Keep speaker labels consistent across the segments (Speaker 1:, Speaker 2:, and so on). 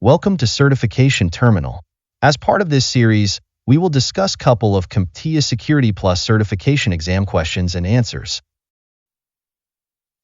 Speaker 1: Welcome to Certification Terminal. As part of this series, we will discuss a couple of CompTIA Security Plus certification exam questions and answers.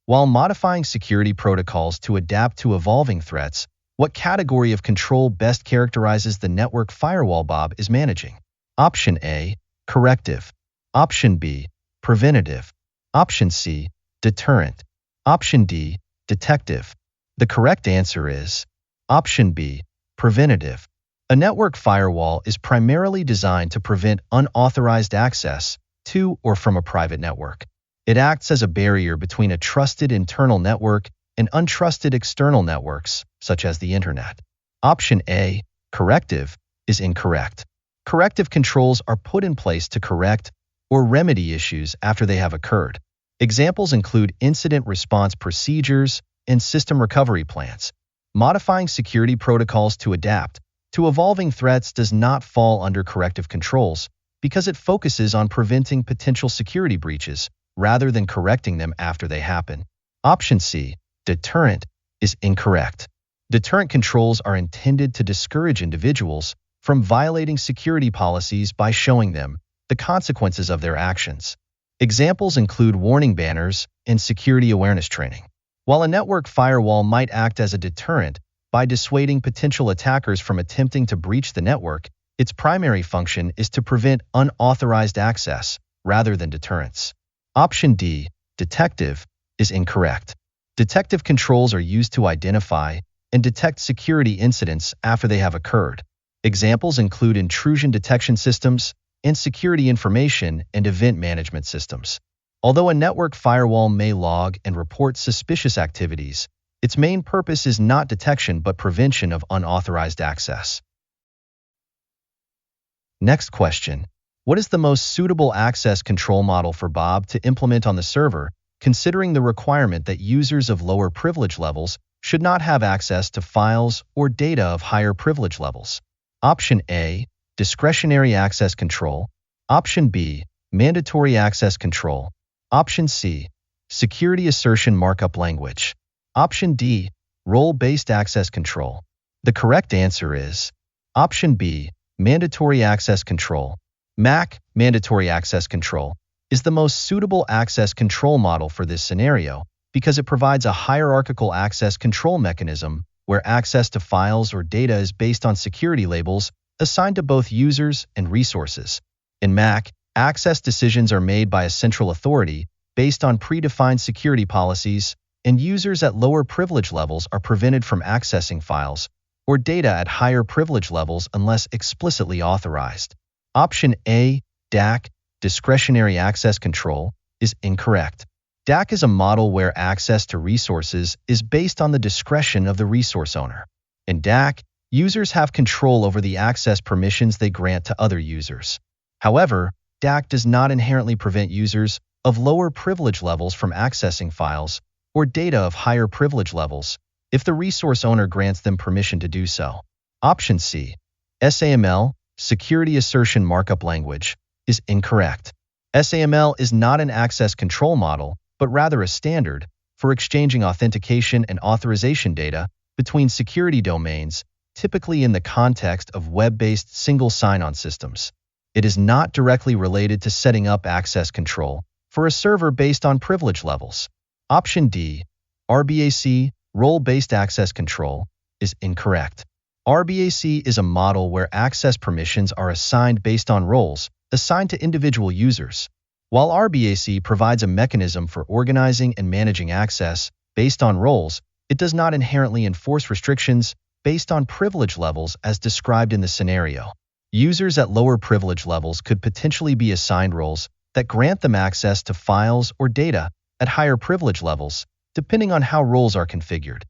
Speaker 1: While modifying security protocols to adapt to evolving threats, what category of control best characterizes the network firewall Bob is managing? Option A, corrective. Option B, preventative. Option C, deterrent. Option D, detective. The correct answer is Option B, preventative. A network firewall is primarily designed to prevent unauthorized access to or from a private network. It acts as a barrier between a trusted internal network and untrusted external networks, such as the Internet. Option A, corrective, is incorrect. Corrective controls are put in place to correct or remedy issues after they have occurred. Examples include incident response procedures and system recovery plans. Modifying security protocols to adapt to evolving threats does not fall under corrective controls because it focuses on preventing potential security breaches rather than correcting them after they happen. Option C, deterrent, is incorrect. Deterrent controls are intended to discourage individuals from violating security policies by showing them the consequences of their actions. Examples include warning banners and security awareness training. While a network firewall might act as a deterrent by dissuading potential attackers from attempting to breach the network, its primary function is to prevent unauthorized access rather than deterrence. Option D, detective, is incorrect. Detective controls are used to identify and detect security incidents after they have occurred. Examples include intrusion detection systems and security information and event management systems. Although a network firewall may log and report suspicious activities, its main purpose is not detection but prevention of unauthorized access. Next question. What is the most suitable access control model for Bob to implement on the server, considering the requirement that users of lower privilege levels should not have access to files or data of higher privilege levels? Option A, discretionary access control. Option B, mandatory access control. Option C, security assertion markup language. Option D, role-based access control. The correct answer is Option B, mandatory access control. MAC, mandatory access control, is the most suitable access control model for this scenario because it provides a hierarchical access control mechanism where access to files or data is based on security labels assigned to both users and resources. In MAC, access decisions are made by a central authority based on predefined security policies, and users at lower privilege levels are prevented from accessing files or data at higher privilege levels unless explicitly authorized. Option A, DAC, discretionary access control, is incorrect. DAC is a model where access to resources is based on the discretion of the resource owner. In DAC, users have control over the access permissions they grant to other users. However, DAC does not inherently prevent users of lower privilege levels from accessing files or data of higher privilege levels if the resource owner grants them permission to do so. Option C, SAML, security assertion markup language, is incorrect. SAML is not an access control model, but rather a standard for exchanging authentication and authorization data between security domains, typically in the context of web-based single sign-on systems. It is not directly related to setting up access control for a server based on privilege levels. Option D, RBAC, role-based access control, is incorrect. RBAC is a model where access permissions are assigned based on roles assigned to individual users. While RBAC provides a mechanism for organizing and managing access based on roles, it does not inherently enforce restrictions based on privilege levels as described in the scenario. Users at lower privilege levels could potentially be assigned roles that grant them access to files or data at higher privilege levels, depending on how roles are configured.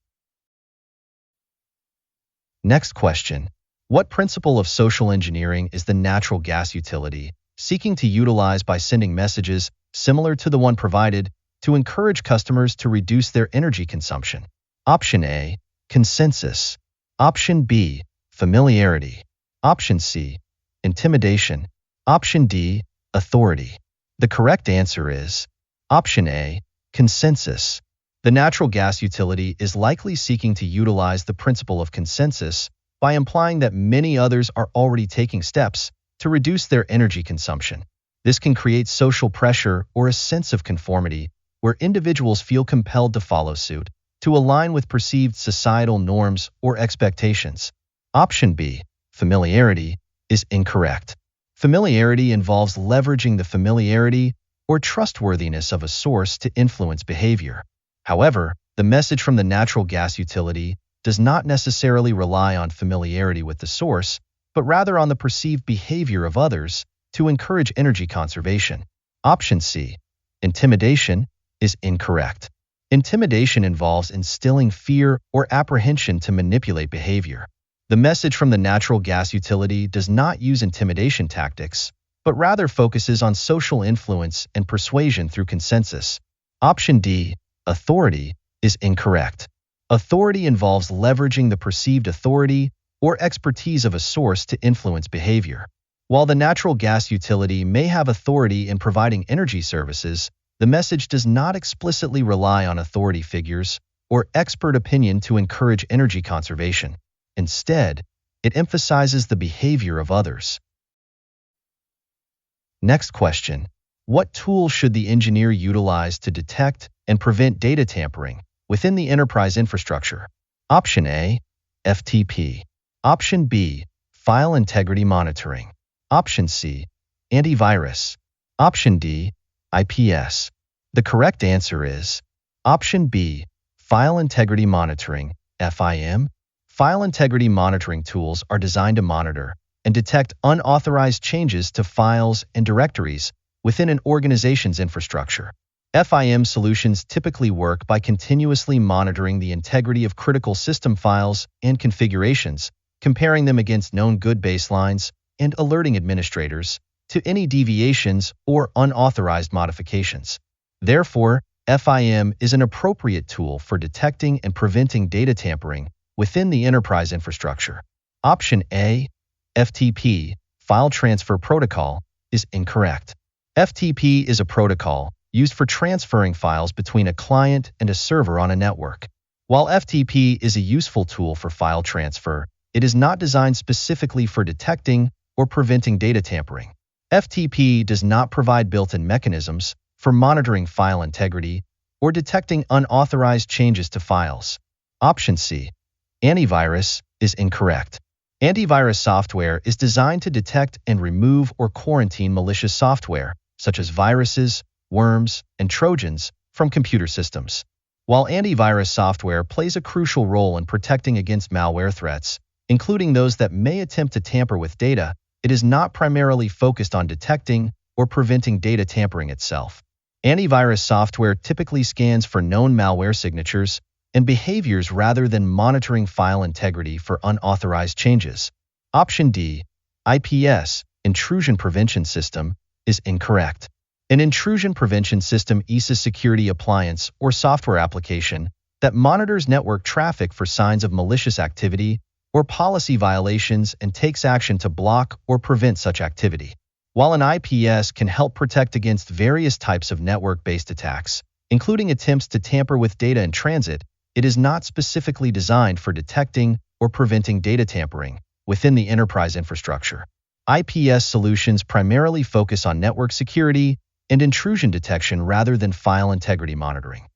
Speaker 1: Next question. What principle of social engineering is the natural gas utility seeking to utilize by sending messages similar to the one provided to encourage customers to reduce their energy consumption? Option A, consensus. Option B, familiarity. Option C, intimidation. Option D, authority. The correct answer is Option A, consensus. The natural gas utility is likely seeking to utilize the principle of consensus by implying that many others are already taking steps to reduce their energy consumption. This can create social pressure or a sense of conformity where individuals feel compelled to follow suit, to align with perceived societal norms or expectations. Option B, familiarity, is incorrect. Familiarity involves leveraging the familiarity or trustworthiness of a source to influence behavior. However, the message from the natural gas utility does not necessarily rely on familiarity with the source, but rather on the perceived behavior of others to encourage energy conservation. Option C, intimidation, is incorrect. Intimidation involves instilling fear or apprehension to manipulate behavior. The message from the natural gas utility does not use intimidation tactics, but rather focuses on social influence and persuasion through consensus. Option D, authority, is incorrect. Authority involves leveraging the perceived authority or expertise of a source to influence behavior. While the natural gas utility may have authority in providing energy services, the message does not explicitly rely on authority figures or expert opinion to encourage energy conservation. Instead, it emphasizes the behavior of others. Next question. What tools should the engineer utilize to detect and prevent data tampering within the enterprise infrastructure? Option A, FTP. Option B, file integrity monitoring. Option C, antivirus. Option D, IPS. The correct answer is Option B, file integrity monitoring, FIM. File integrity monitoring tools are designed to monitor and detect unauthorized changes to files and directories within an organization's infrastructure. FIM solutions typically work by continuously monitoring the integrity of critical system files and configurations, comparing them against known good baselines, and alerting administrators to any deviations or unauthorized modifications. Therefore, FIM is an appropriate tool for detecting and preventing data tampering within the enterprise infrastructure. Option A, FTP, File Transfer Protocol, is incorrect. FTP is a protocol used for transferring files between a client and a server on a network. While FTP is a useful tool for file transfer, it is not designed specifically for detecting or preventing data tampering. FTP does not provide built-in mechanisms for monitoring file integrity or detecting unauthorized changes to files. Option C, antivirus, is incorrect. Antivirus software is designed to detect and remove or quarantine malicious software, such as viruses, worms, and Trojans, from computer systems. While antivirus software plays a crucial role in protecting against malware threats, including those that may attempt to tamper with data, it is not primarily focused on detecting or preventing data tampering itself. Antivirus software typically scans for known malware signatures and behaviors rather than monitoring file integrity for unauthorized changes. Option D, IPS, Intrusion Prevention System, is incorrect. An intrusion prevention system is a security appliance or software application that monitors network traffic for signs of malicious activity or policy violations and takes action to block or prevent such activity. While an IPS can help protect against various types of network-based attacks, including attempts to tamper with data in transit, it is not specifically designed for detecting or preventing data tampering within the enterprise infrastructure. IPS solutions primarily focus on network security and intrusion detection rather than file integrity monitoring.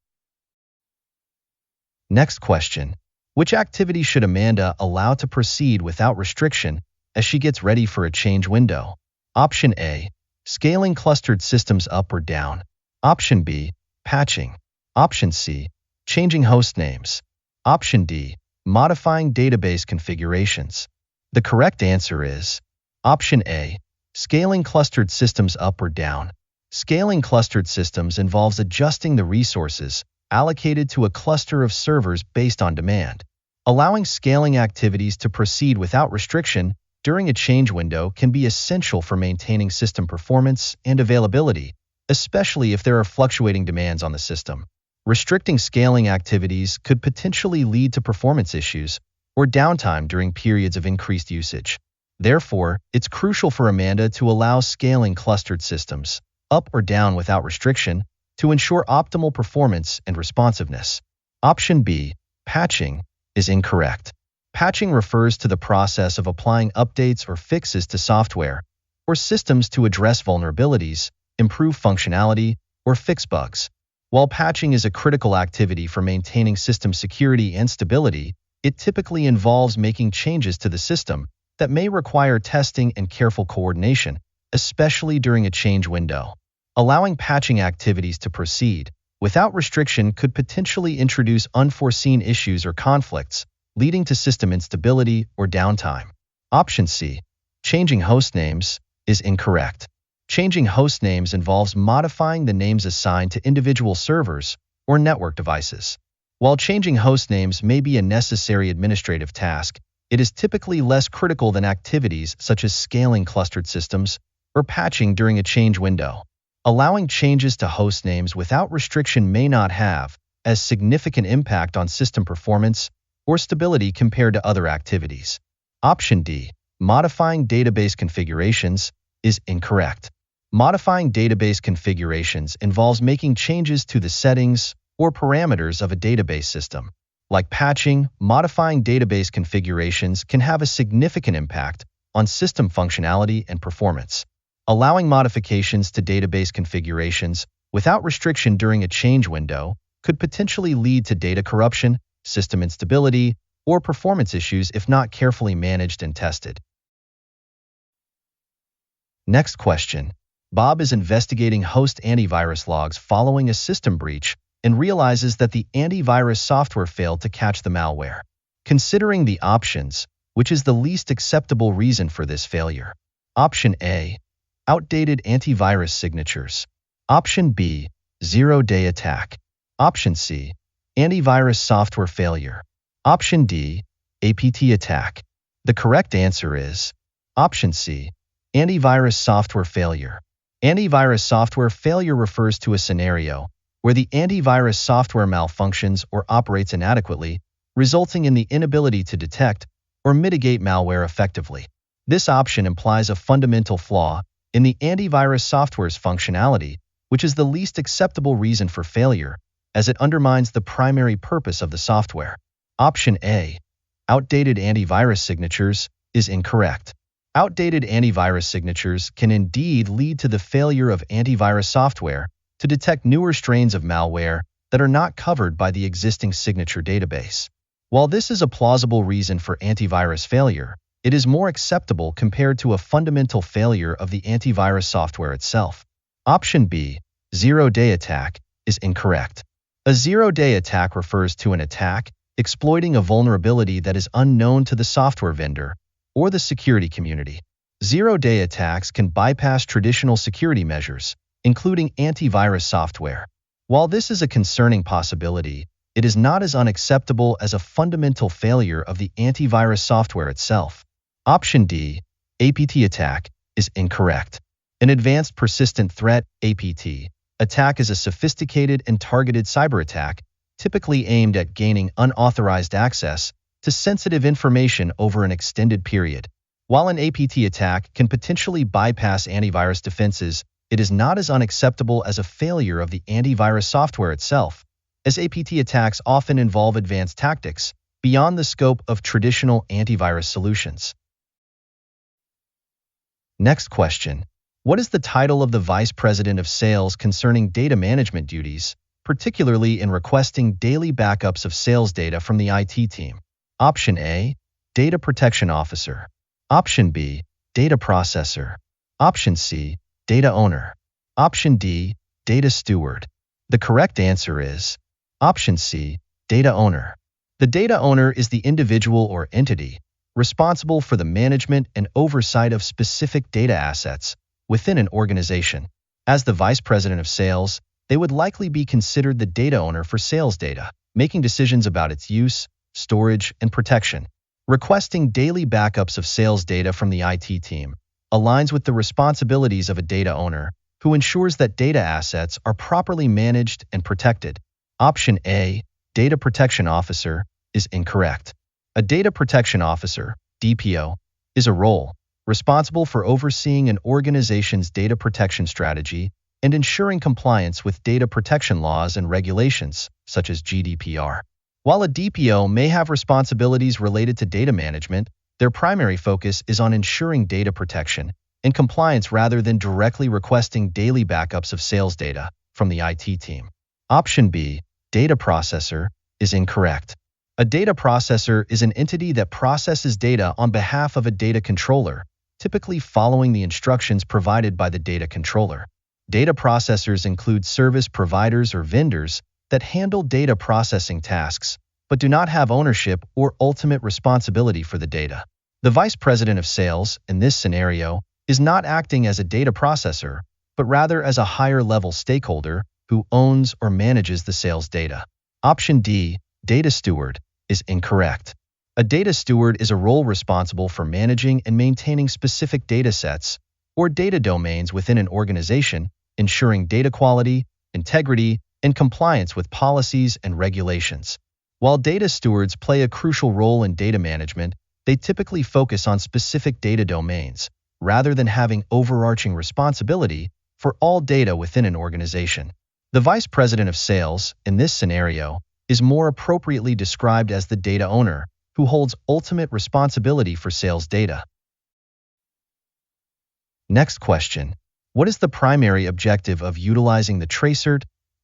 Speaker 1: Next question. Which activity should Amanda allow to proceed without restriction as she gets ready for a change window? Option A, scaling clustered systems up or down. Option B, patching. Option C, changing host names. Option D, modifying database configurations. The correct answer is Option A, scaling clustered systems up or down. Scaling clustered systems involves adjusting the resources allocated to a cluster of servers based on demand. Allowing scaling activities to proceed without restriction during a change window can be essential for maintaining system performance and availability, especially if there are fluctuating demands on the system. Restricting scaling activities could potentially lead to performance issues or downtime during periods of increased usage. Therefore, it's crucial for Amanda to allow scaling clustered systems up or down without restriction to ensure optimal performance and responsiveness. Option B, patching, is incorrect. Patching refers to the process of applying updates or fixes to software or systems to address vulnerabilities, improve functionality, or fix bugs. While patching is a critical activity for maintaining system security and stability, it typically involves making changes to the system that may require testing and careful coordination, especially during a change window. Allowing patching activities to proceed without restriction could potentially introduce unforeseen issues or conflicts, leading to system instability or downtime. Option C, changing host names, is incorrect. Changing host names involves modifying the names assigned to individual servers or network devices. While changing host names may be a necessary administrative task, it is typically less critical than activities such as scaling clustered systems or patching during a change window. Allowing changes to host names without restriction may not have as significant impact on system performance or stability compared to other activities. Option D, modifying database configurations, is incorrect. Modifying database configurations involves making changes to the settings or parameters of a database system. Like patching, modifying database configurations can have a significant impact on system functionality and performance. Allowing modifications to database configurations without restriction during a change window could potentially lead to data corruption, system instability, or performance issues if not carefully managed and tested. Next question. Bob is investigating host antivirus logs following a system breach and realizes that the antivirus software failed to catch the malware. Considering the options, which is the least acceptable reason for this failure? Option A, outdated antivirus signatures. Option B, zero-day attack. Option C, antivirus software failure. Option D, APT attack. The correct answer is Option C, antivirus software failure. Antivirus software failure refers to a scenario where the antivirus software malfunctions or operates inadequately, resulting in the inability to detect or mitigate malware effectively. This option implies a fundamental flaw in the antivirus software's functionality, which is the least acceptable reason for failure, as it undermines the primary purpose of the software. Option A, outdated antivirus signatures, is incorrect. Outdated antivirus signatures can indeed lead to the failure of antivirus software to detect newer strains of malware that are not covered by the existing signature database. While this is a plausible reason for antivirus failure, it is more acceptable compared to a fundamental failure of the antivirus software itself. Option B, zero-day attack, is incorrect. A zero-day attack refers to an attack exploiting a vulnerability that is unknown to the software vendor or the security community. Zero-day attacks can bypass traditional security measures, including antivirus software. While this is a concerning possibility, it is not as unacceptable as a fundamental failure of the antivirus software itself. Option D, APT attack, is incorrect. An advanced persistent threat, APT, attack is a sophisticated and targeted cyber attack, typically aimed at gaining unauthorized access to sensitive information over an extended period. While an APT attack can potentially bypass antivirus defenses, it is not as unacceptable as a failure of the antivirus software itself, as APT attacks often involve advanced tactics beyond the scope of traditional antivirus solutions. Next question. What is the title of the Vice President of Sales concerning data management duties, particularly in requesting daily backups of sales data from the IT team? Option A, Data Protection Officer. Option B, Data Processor. Option C, Data Owner. Option D, Data Steward. The correct answer is Option C, Data Owner. The data owner is the individual or entity responsible for the management and oversight of specific data assets within an organization. As the Vice President of Sales, they would likely be considered the data owner for sales data, making decisions about its use, storage, and protection. Requesting daily backups of sales data from the IT team aligns with the responsibilities of a data owner who ensures that data assets are properly managed and protected. Option A, Data Protection Officer, is incorrect. A Data Protection Officer, DPO, is a role responsible for overseeing an organization's data protection strategy and ensuring compliance with data protection laws and regulations, such as GDPR. While a DPO may have responsibilities related to data management, their primary focus is on ensuring data protection and compliance rather than directly requesting daily backups of sales data from the IT team. Option B, data processor, is incorrect. A data processor is an entity that processes data on behalf of a data controller, typically following the instructions provided by the data controller. Data processors include service providers or vendors that handle data processing tasks, but do not have ownership or ultimate responsibility for the data. The vice president of sales, in this scenario, is not acting as a data processor, but rather as a higher-level stakeholder who owns or manages the sales data. Option D, data steward, is incorrect. A data steward is a role responsible for managing and maintaining specific data sets or data domains within an organization, ensuring data quality, integrity, and compliance with policies and regulations. While data stewards play a crucial role in data management, they typically focus on specific data domains, rather than having overarching responsibility for all data within an organization. The vice president of sales, in this scenario, is more appropriately described as the data owner, who holds ultimate responsibility for sales data. Next question. What is the primary objective of utilizing the tracert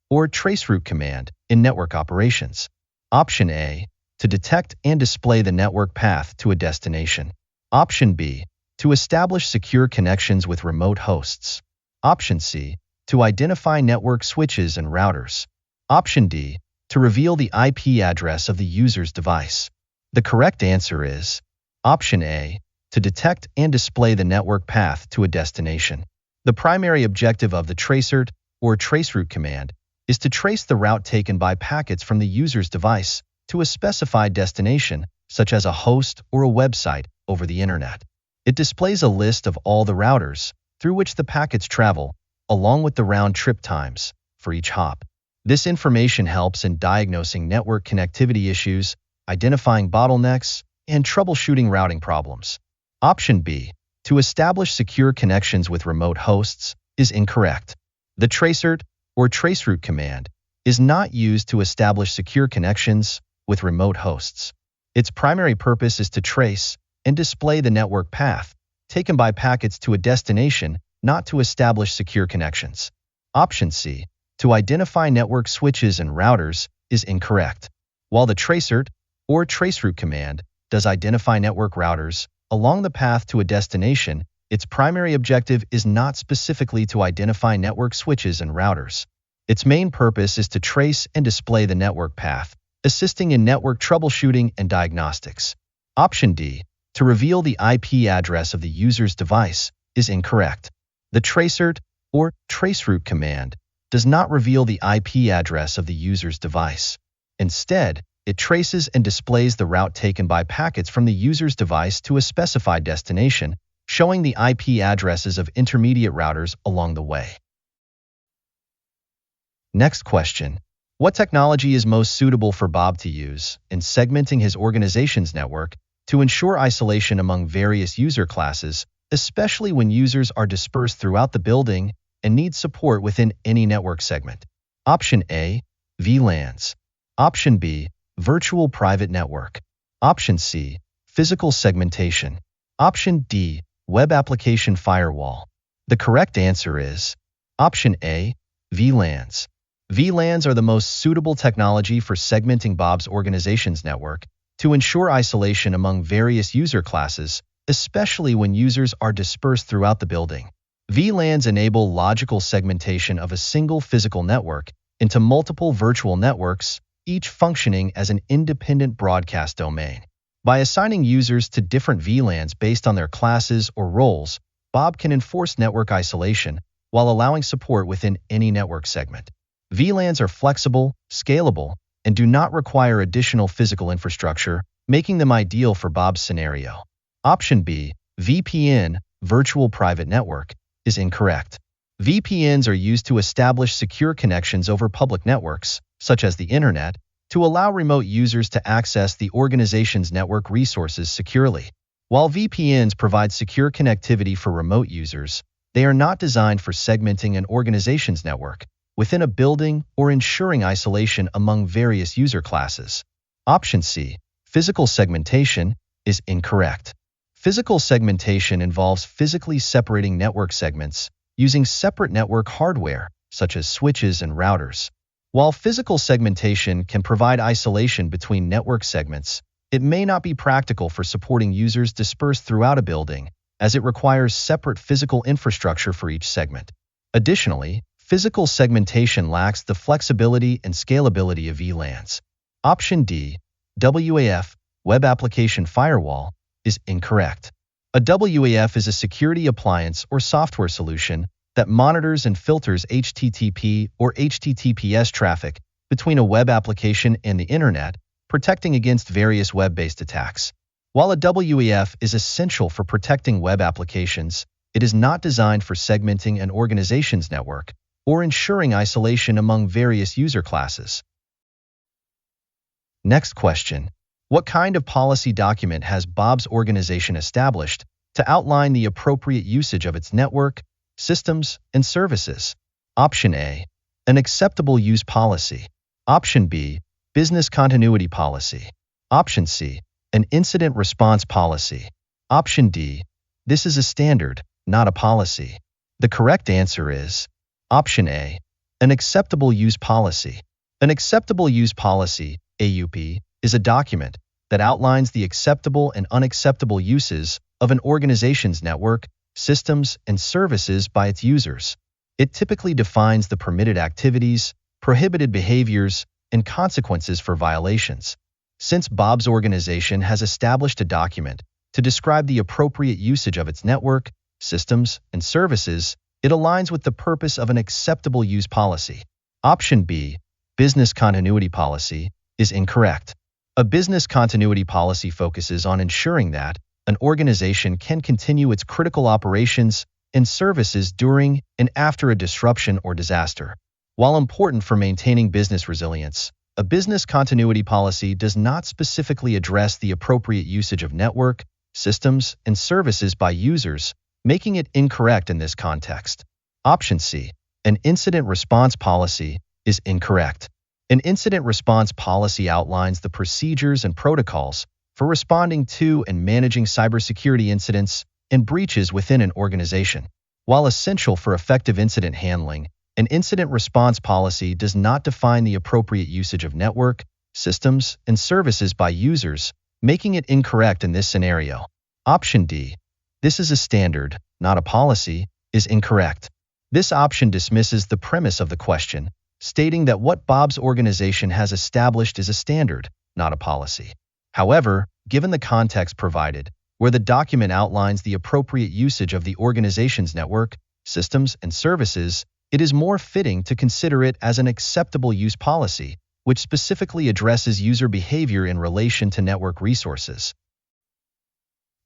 Speaker 1: or traceroute command in network operations? Option A, to detect and display the network path to a destination. Option B, to establish secure connections with remote hosts. Option C, to identify network switches and routers. Option D, to reveal the IP address of the user's device. The correct answer is Option A, to detect and display the network path to a destination. The primary objective of the tracert or traceroute command is to trace the route taken by packets from the user's device to a specified destination, such as a host or a website over the internet. It displays a list of all the routers through which the packets travel, along with the round-trip times for each hop. This information helps in diagnosing network connectivity issues, identifying bottlenecks, and troubleshooting routing problems. Option B, to establish secure connections with remote hosts, is incorrect. The tracert or traceroute command is not used to establish secure connections with remote hosts. Its primary purpose is to trace and display the network path taken by packets to a destination, not to establish secure connections. Option C, to identify network switches and routers, is incorrect. While the tracert or traceroute command does identify network routers along the path to a destination, its primary objective is not specifically to identify network switches and routers. Its main purpose is to trace and display the network path, assisting in network troubleshooting and diagnostics. Option D, to reveal the IP address of the user's device, is incorrect. The tracert or traceroute command does not reveal the IP address of the user's device. Instead, it traces and displays the route taken by packets from the user's device to a specified destination, showing the IP addresses of intermediate routers along the way. Next question. What technology is most suitable for Bob to use in segmenting his organization's network to ensure isolation among various user classes, especially when users are dispersed throughout the building and need support within any network segment? Option A, VLANs. Option B, virtual private network. Option C, physical segmentation. Option D, web application firewall. The correct answer is Option A, VLANs. VLANs are the most suitable technology for segmenting Bob's organization's network to ensure isolation among various user classes, especially when users are dispersed throughout the building. VLANs enable logical segmentation of a single physical network into multiple virtual networks, each functioning as an independent broadcast domain. By assigning users to different VLANs based on their classes or roles, Bob can enforce network isolation while allowing support within any network segment. VLANs are flexible, scalable, and do not require additional physical infrastructure, making them ideal for Bob's scenario. Option B, VPN, virtual private network, is incorrect. VPNs are used to establish secure connections over public networks, such as the internet, to allow remote users to access the organization's network resources securely. While VPNs provide secure connectivity for remote users, they are not designed for segmenting an organization's network within a building or ensuring isolation among various user classes. Option C, physical segmentation, is incorrect. Physical segmentation involves physically separating network segments using separate network hardware, such as switches and routers. While physical segmentation can provide isolation between network segments, it may not be practical for supporting users dispersed throughout a building, as it requires separate physical infrastructure for each segment. Additionally, physical segmentation lacks the flexibility and scalability of VLANs. Option D, WAF, Web Application Firewall, is incorrect. A WAF is a security appliance or software solution that monitors and filters HTTP or HTTPS traffic between a web application and the internet, protecting against various web-based attacks. While a WAF is essential for protecting web applications, it is not designed for segmenting an organization's network or ensuring isolation among various user classes. Next question. What kind of policy document has Bob's organization established to outline the appropriate usage of its network, systems, and services? Option A, an acceptable use policy. Option B, business continuity policy. Option C, an incident response policy. Option D, this is a standard, not a policy. The correct answer is Option A, an acceptable use policy. An acceptable use policy, AUP, is a document that outlines the acceptable and unacceptable uses of an organization's network, systems, and services by its users. It typically defines the permitted activities, prohibited behaviors, and consequences for violations. Since Bob's organization has established a document to describe the appropriate usage of its network, systems, and services, it aligns with the purpose of an acceptable use policy. Option B, business continuity policy, is incorrect. A business continuity policy focuses on ensuring that an organization can continue its critical operations and services during and after a disruption or disaster. While important for maintaining business resilience, a business continuity policy does not specifically address the appropriate usage of network, systems, and services by users, making it incorrect in this context. Option C, an incident response policy, is incorrect. An incident response policy outlines the procedures and protocols for responding to and managing cybersecurity incidents and breaches within an organization. While essential for effective incident handling, an incident response policy does not define the appropriate usage of network, systems, and services by users, making it incorrect in this scenario. Option D, this is a standard, not a policy, is incorrect. This option dismisses the premise of the question, stating that what Bob's organization has established is a standard, not a policy. However, given the context provided, where the document outlines the appropriate usage of the organization's network, systems, and services, it is more fitting to consider it as an acceptable use policy, which specifically addresses user behavior in relation to network resources.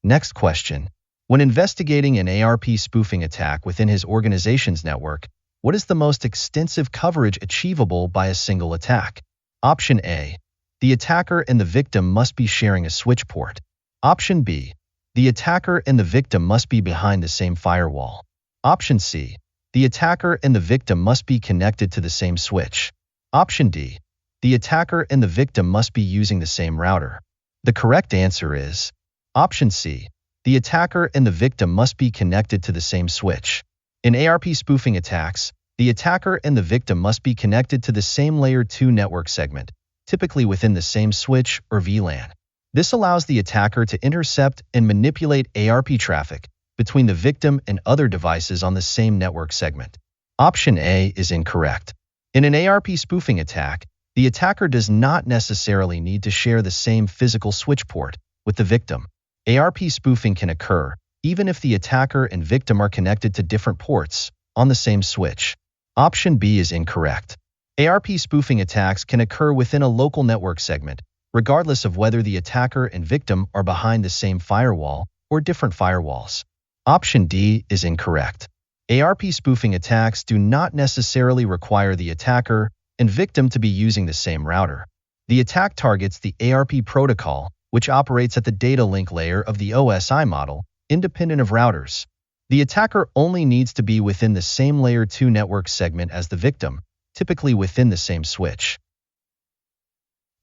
Speaker 1: Next question. When investigating an ARP spoofing attack within his organization's network, what is the most extensive coverage achievable by a single attack? Option A, the attacker and the victim must be sharing a switch port. Option B, the attacker and the victim must be behind the same firewall. Option C, the attacker and the victim must be connected to the same switch. Option D, the attacker and the victim must be using the same router. The correct answer is Option C, the attacker and the victim must be connected to the same switch. In ARP spoofing attacks, the attacker and the victim must be connected to the same Layer 2 network segment, typically within the same switch or VLAN. This allows the attacker to intercept and manipulate ARP traffic between the victim and other devices on the same network segment. Option A is incorrect. In an ARP spoofing attack, the attacker does not necessarily need to share the same physical switch port with the victim. ARP spoofing can occur even if the attacker and victim are connected to different ports on the same switch. Option B is incorrect. ARP spoofing attacks can occur within a local network segment, regardless of whether the attacker and victim are behind the same firewall or different firewalls. Option D is incorrect. ARP spoofing attacks do not necessarily require the attacker and victim to be using the same router. The attack targets the ARP protocol, which operates at the data link layer of the OSI model, independent of routers. The attacker only needs to be within the same Layer 2 network segment as the victim, typically within the same switch.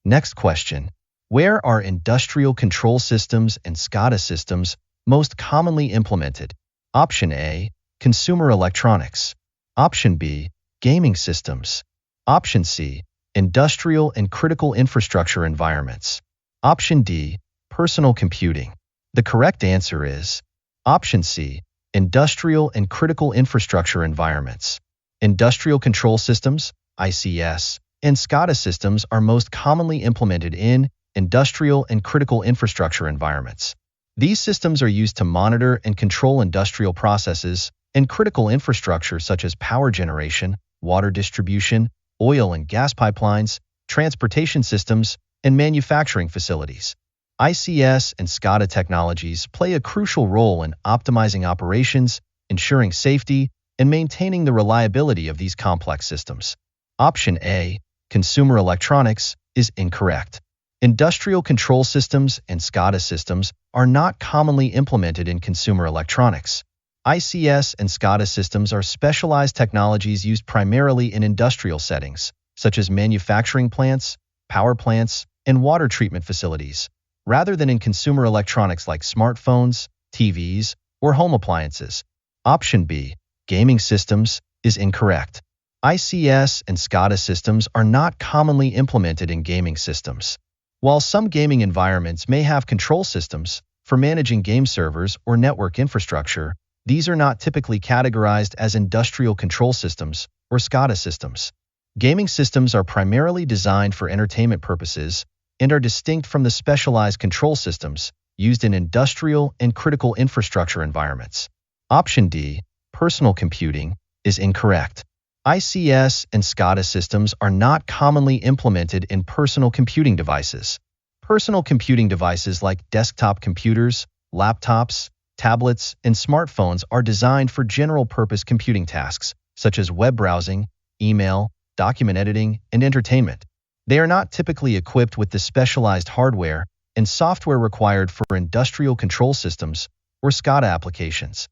Speaker 1: Next question. Where are industrial control systems and SCADA systems most commonly implemented? Option A, consumer electronics. Option B, gaming systems. Option C, industrial and critical infrastructure environments. Option D, personal computing. The correct answer is Option C, industrial and critical infrastructure environments. Industrial control systems, ICS, and SCADA systems are most commonly implemented in industrial and critical infrastructure environments. These systems are used to monitor and control industrial processes and critical infrastructure such as power generation, water distribution, oil and gas pipelines, transportation systems, and manufacturing facilities. ICS and SCADA technologies play a crucial role in optimizing operations, ensuring safety, and maintaining the reliability of these complex systems. Option A, consumer electronics, is incorrect. Industrial control systems and SCADA systems are not commonly implemented in consumer electronics. ICS and SCADA systems are specialized technologies used primarily in industrial settings, such as manufacturing plants, power plants, and water treatment facilities, rather than in consumer electronics like smartphones, TVs, or home appliances. Option B, gaming systems, is incorrect. ICS and SCADA systems are not commonly implemented in gaming systems. While some gaming environments may have control systems for managing game servers or network infrastructure, these are not typically categorized as industrial control systems or SCADA systems. Gaming systems are primarily designed for entertainment purposes and are distinct from the specialized control systems used in industrial and critical infrastructure environments. Option D, personal computing, is incorrect. ICS and SCADA systems are not commonly implemented in personal computing devices. Personal computing devices like desktop computers, laptops, tablets, and smartphones are designed for general-purpose computing tasks, such as web browsing, email, document editing, and entertainment. They are not typically equipped with the specialized hardware and software required for industrial control systems or SCADA applications.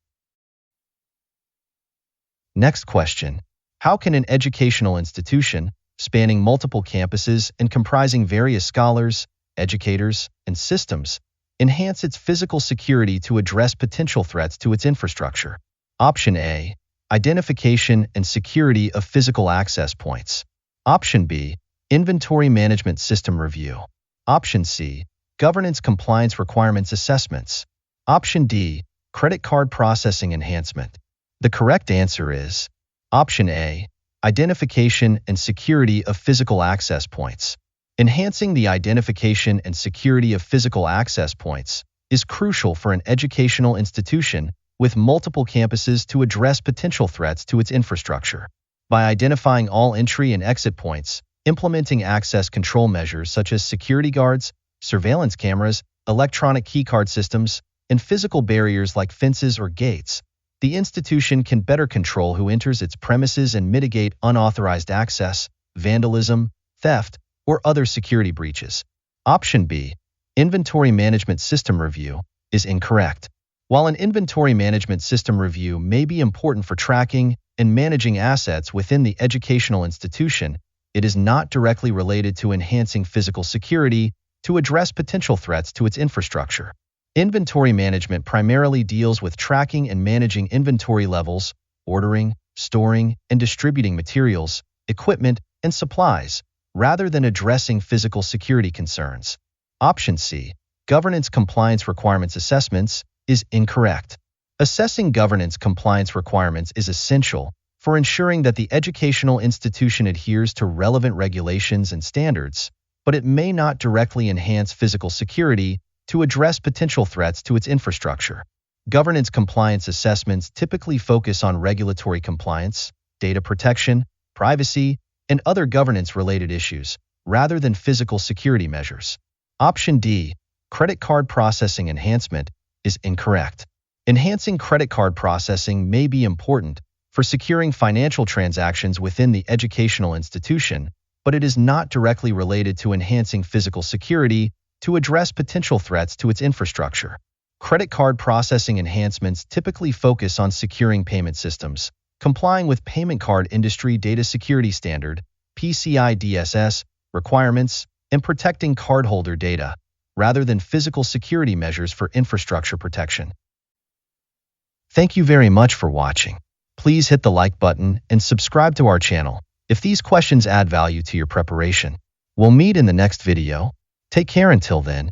Speaker 1: Next question. How can an educational institution, spanning multiple campuses and comprising various scholars, educators, and systems, enhance its physical security to address potential threats to its infrastructure? Option A, identification and security of physical access points. Option B, inventory management system review. Option C, governance compliance requirements assessments. Option D, credit card processing enhancement. The correct answer is Option A, identification and security of physical access points. Enhancing the identification and security of physical access points is crucial for an educational institution with multiple campuses to address potential threats to its infrastructure. By identifying all entry and exit points, implementing access control measures such as security guards, surveillance cameras, electronic keycard systems, and physical barriers like fences or gates, the institution can better control who enters its premises and mitigate unauthorized access, vandalism, theft, or other security breaches. Option B, inventory management system review, is incorrect. While an inventory management system review may be important for tracking and managing assets within the educational institution, it is not directly related to enhancing physical security to address potential threats to its infrastructure. Inventory management primarily deals with tracking and managing inventory levels, ordering, storing, and distributing materials, equipment, and supplies, rather than addressing physical security concerns. Option C, governance compliance requirements assessments, is incorrect. Assessing governance compliance requirements is essential for ensuring that the educational institution adheres to relevant regulations and standards, but it may not directly enhance physical security to address potential threats to its infrastructure. Governance compliance assessments typically focus on regulatory compliance, data protection, privacy, and other governance-related issues, rather than physical security measures. Option D, credit card processing enhancement, is incorrect. Enhancing credit card processing may be important for securing financial transactions within the educational institution, but it is not directly related to enhancing physical security to address potential threats to its infrastructure. Credit card processing enhancements typically focus on securing payment systems, complying with Payment Card Industry Data Security Standard (PCI DSS) requirements, and protecting cardholder data, rather than physical security measures for infrastructure protection. Thank you very much for watching. Please hit the like button and subscribe to our channel if these questions add value to your preparation. We'll meet in the next video. Take care until then.